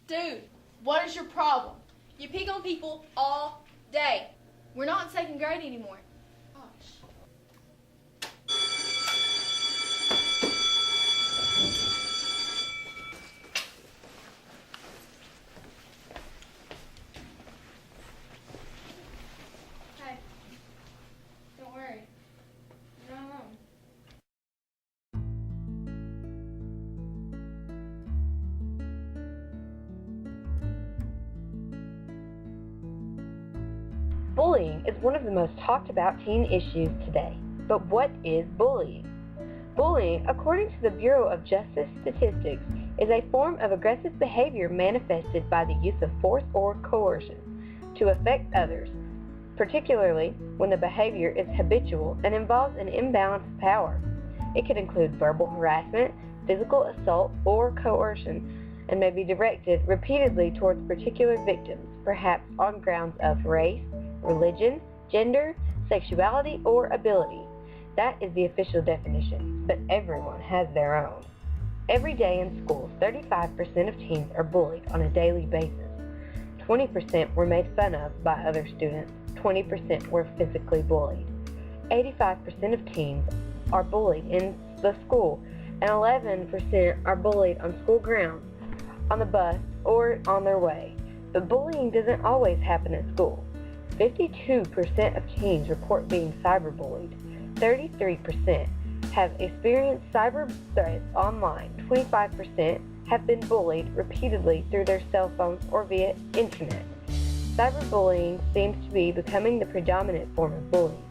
Dude, what is your problem? You pick on people all day. We're not in second grade anymore. Gosh. Hey, don't worry. You're not alone. Bullying is one of the most talked about teen issues today. But what is bullying? Bullying, according to the Bureau of Justice Statistics, is a form of aggressive behavior manifested by the use of force or coercion to affect others, particularly when the behavior is habitual and involves an imbalance of power. It could include verbal harassment, physical assault, or coercion, and may be directed repeatedly towards particular victims, perhaps on grounds of race, religion, gender, sexuality, or ability. That is the official definition, but everyone has their own. Every day in school, 35% of teens are bullied on a daily basis. 20% were made fun of by other students. 20% were physically bullied. 85% of teens are bullied in the school, and 11% are bullied on school grounds, on the bus, or on their way. But bullying doesn't always happen at school. 52% of teens report being cyberbullied. 33% have experienced cyber threats online. 25% have been bullied repeatedly through their cell phones or via internet. Cyberbullying seems to be becoming the predominant form of bullying.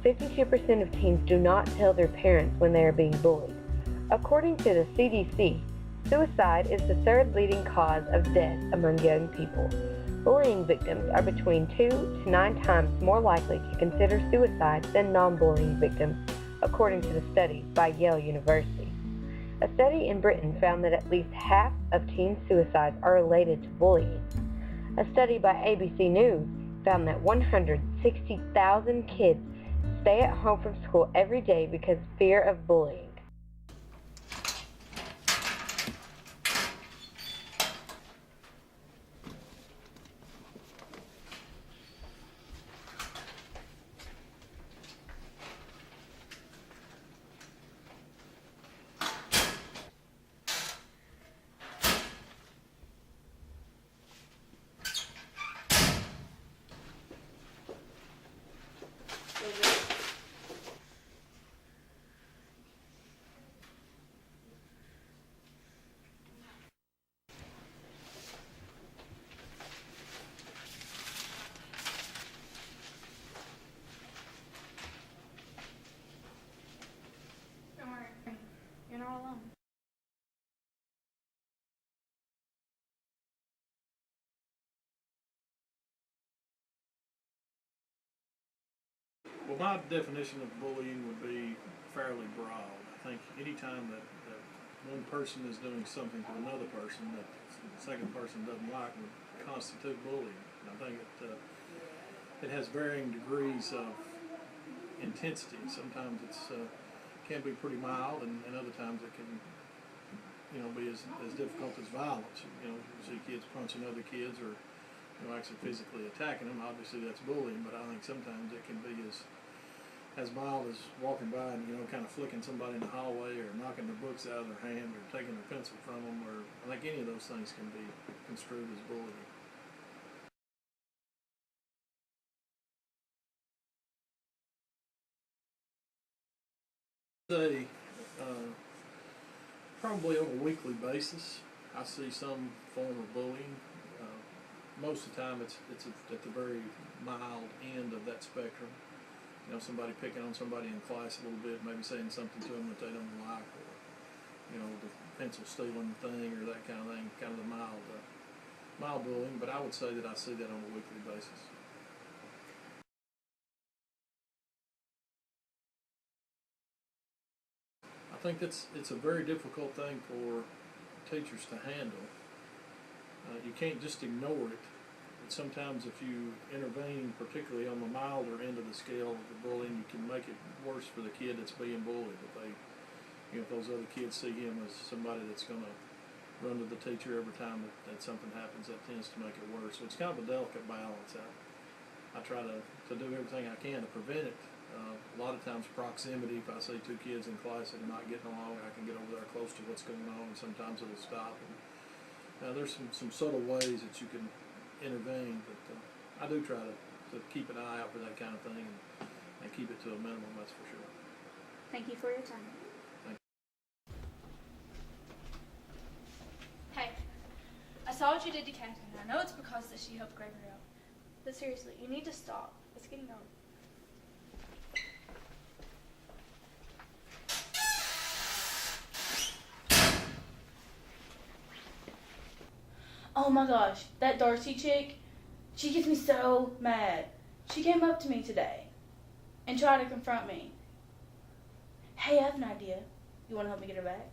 52% of teens do not tell their parents when they are being bullied. According to the CDC, suicide is the third leading cause of death among young people. Bullying victims are between 2 to 9 times more likely to consider suicide than non-bullying victims, according to the study by Yale University. A study in Britain found that at least half of teen suicides are related to bullying. A study by ABC News found that 160,000 kids stay at home from school every day because of fear of bullying. Don't worry. You're not alone. Well, my definition of bullying would be fairly broad. I think anytime that one person is doing something to another person that the second person doesn't like would constitute bullying. And I think it has varying degrees of intensity. Sometimes it's can be pretty mild, and other times it can be as difficult as violence. You see kids punching other kids or actually physically attacking them. Obviously that's bullying, but I think sometimes it can be as mild as walking by and kind of flicking somebody in the hallway or knocking their books out of their hand or taking their pencil from them, or I think any of those things can be construed as bullying. Say, probably on a weekly basis, I see some form of bullying. Most of the time, it's at the very mild end of that spectrum. Somebody picking on somebody in class a little bit, maybe saying something to them that they don't like, or the pencil stealing thing or that kind of thing, kind of the mild bullying. But I would say that I see that on a weekly basis. I think it's a very difficult thing for teachers to handle. You can't just ignore it. And sometimes if you intervene, particularly on the milder end of the scale of the bullying, you can make it worse for the kid that's being bullied. If those other kids see him as somebody that's going to run to the teacher every time that something happens. That tends to make it worse. So it's kind of a delicate balance. I try to do everything I can to prevent it. A lot of times proximity, if I see two kids in class that are not getting along, I can get over there close to what's going on, and sometimes it'll stop. And there's some subtle ways that you can intervene, but I do try to keep an eye out for that kind of thing and keep it to a minimum, that's for sure. Thank you for your time. Hey, I saw what you did to Catherine. I know it's because that she helped Gregory out. But seriously, you need to stop. It's getting old. Oh my gosh, that Darcy chick, she gets me so mad. She came up to me today and tried to confront me. Hey, I have an idea. You want to help me get her back?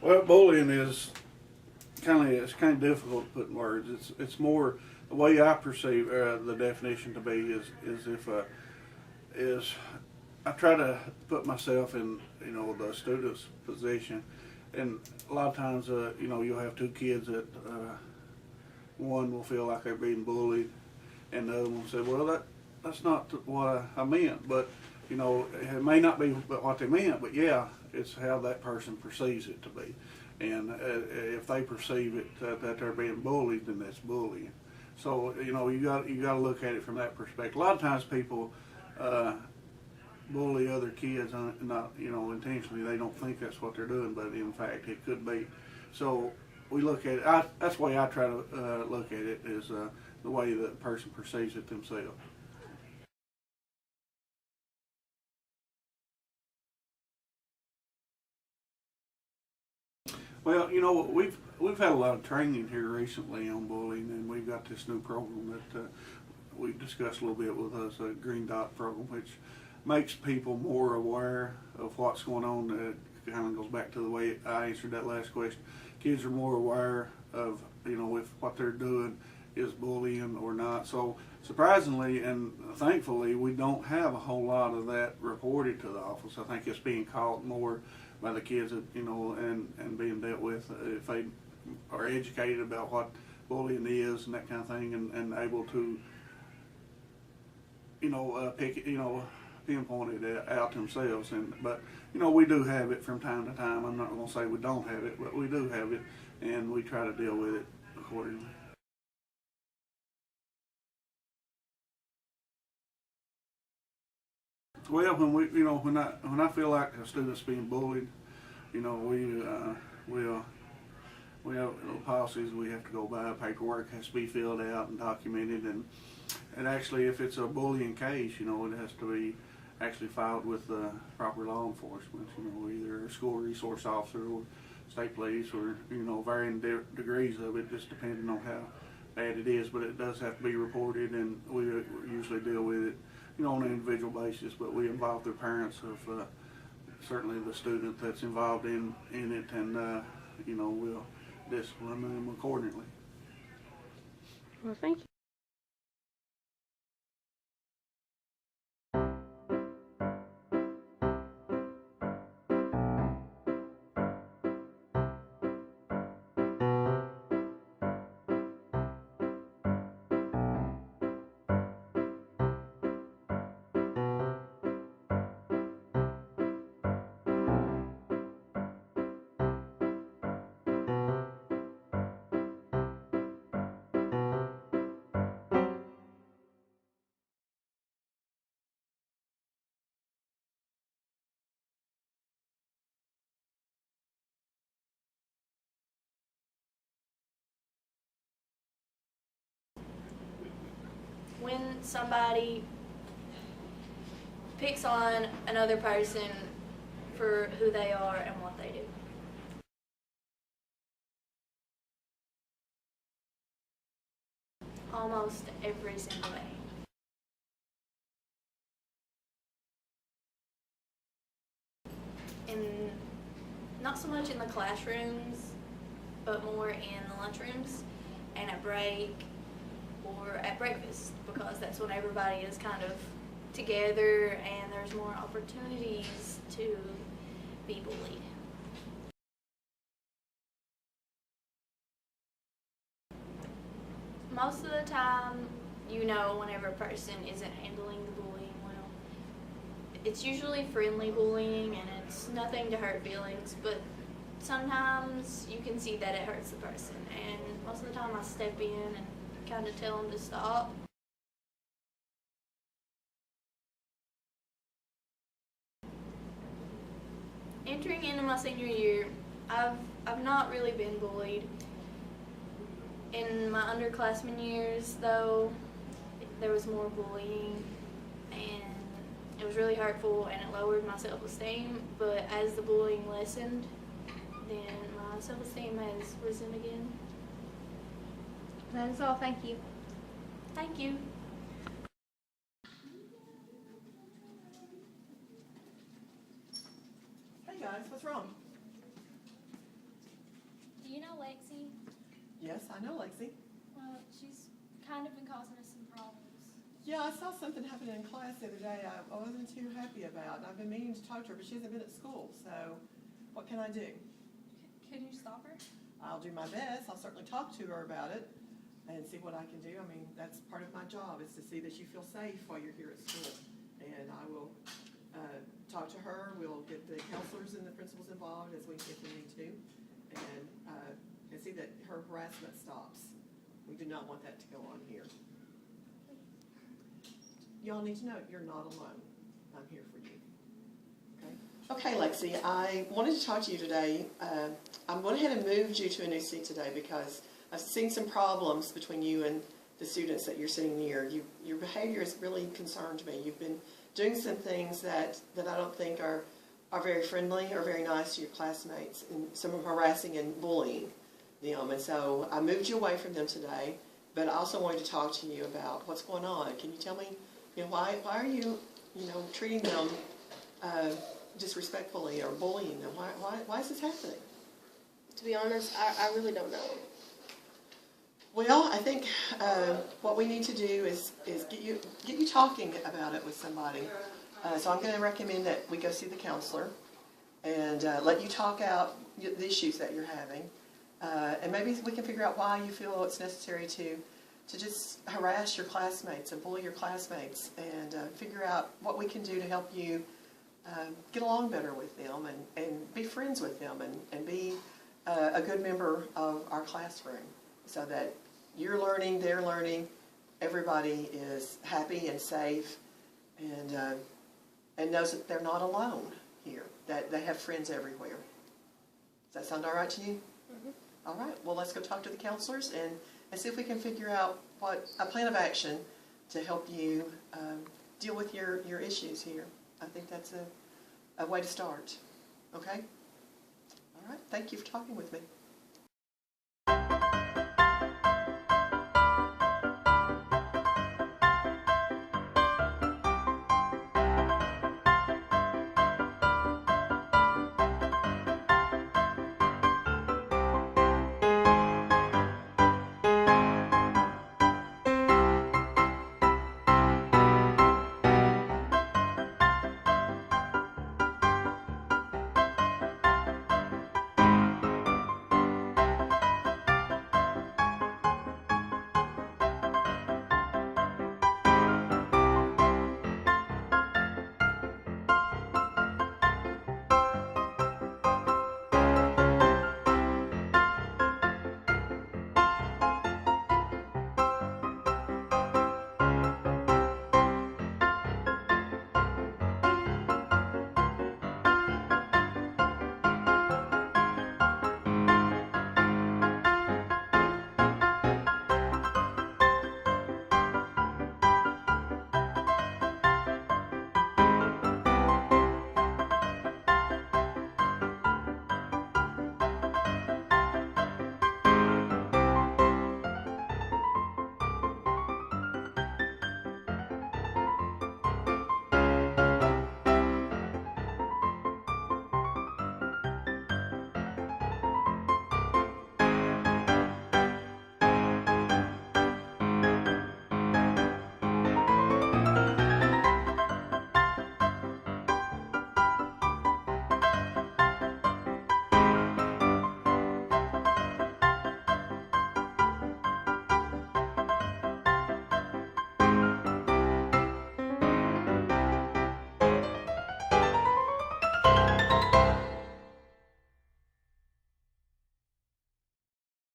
Well, bullying is kind of difficult to put in words. It's more the way I perceive the definition to be is I try to put myself in the student's position, and a lot of times you'll have two kids that one will feel like they're being bullied, and the other one will say, well, that's not what I meant, but it may not be what they meant, but yeah, it's how that person perceives it to be. And if they perceive it that they're being bullied, then that's bullying. So you got to look at it from that perspective. A lot of times people bully other kids, not intentionally. They don't think that's what they're doing, but in fact it could be. So we look at it. That's the way I try to look at it, is the way the person perceives it themselves. Well, we've had a lot of training here recently on bullying, and we've got this new program that we've discussed a little bit with us, a Green Dot program, which makes people more aware of what's going on. It kind of goes back to the way I answered that last question. Kids are more aware of if what they're doing is bullying or not. So surprisingly and thankfully, we don't have a whole lot of that reported to the office. I think it's being caught more by the kids, that, you know, and being dealt with if they are educated about what bullying is and that kind of thing, and able to, you know, pinpoint it out themselves. But you know, we do have it from time to time. I'm not going to say we don't have it, but we do have it, and we try to deal with it accordingly. Well, when I feel like a student's being bullied, you know, we have policies we have to go by. Paperwork has to be filled out and documented, and actually, if it's a bullying case, you know, it has to be actually filed with proper law enforcement. You know, either a school resource officer or state police, or you know, varying degrees of it, just depending on how bad it is. But it does have to be reported, and we usually deal with it, you know, on an individual basis. But we involve the parents of certainly the student that's involved in it, and you know, we'll discipline them accordingly. Well, thank you. When somebody picks on another person for who they are and what they do. Almost every single day. And not so much in the classrooms, but more in the lunchrooms and at break or at breakfast, because that's when everybody is kind of together and there's more opportunities to be bullied. Most of the time, you know, whenever a person isn't handling the bullying well, it's usually friendly bullying and it's nothing to hurt feelings, but sometimes you can see that it hurts the person, and most of the time I step in and kind of tell them to stop. Entering into my senior year, I've not really been bullied. In my underclassmen years, though, there was more bullying, and it was really hurtful, and it lowered my self-esteem. But as the bullying lessened, then my self-esteem has risen again. That is all. Thank you. Thank you. Hey guys, what's wrong? Do you know Lexi? Yes, I know Lexi. Well, she's kind of been causing us some problems. Yeah, I saw something happen in class the other day I wasn't too happy about. And I've been meaning to talk to her, but she hasn't been at school, so what can I do? Could you stop her? I'll do my best. I'll certainly talk to her about it and see what I can do. I mean, that's part of my job, is to see that you feel safe while you're here at school. And I will talk to her. We'll get the counselors and the principals involved as we need to, and see that her harassment stops. We do not want that to go on here. Y'all need to know you're not alone. I'm here for you. Okay, Lexi, I wanted to talk to you today. I went ahead and moved you to a new seat today because I've seen some problems between you and the students that you're sitting near. Your behavior has really concerned me. You've been doing some things that I don't think are very friendly or very nice to your classmates, and some harassing and bullying them. And so I moved you away from them today, but I also wanted to talk to you about what's going on. Can you tell me, why are you, treating them disrespectfully or bullying them? Why is this happening? To be honest, I really don't know. Well, I think what we need to do is get you talking about it with somebody. So I'm going to recommend that we go see the counselor and let you talk out the issues that you're having, and maybe we can figure out why you feel it's necessary to just harass your classmates and bully your classmates, and figure out what we can do to help you get along better with them and be friends with them and be a good member of our classroom, so that you're learning, they're learning, everybody is happy and safe, and knows that they're not alone here, that they have friends everywhere. Does that sound all right to you? Mm-hmm. All right, well, let's go talk to the counselors and see if we can figure out a plan of action to help you deal with your issues here. I think that's a way to start. Okay? All right, thank you for talking with me.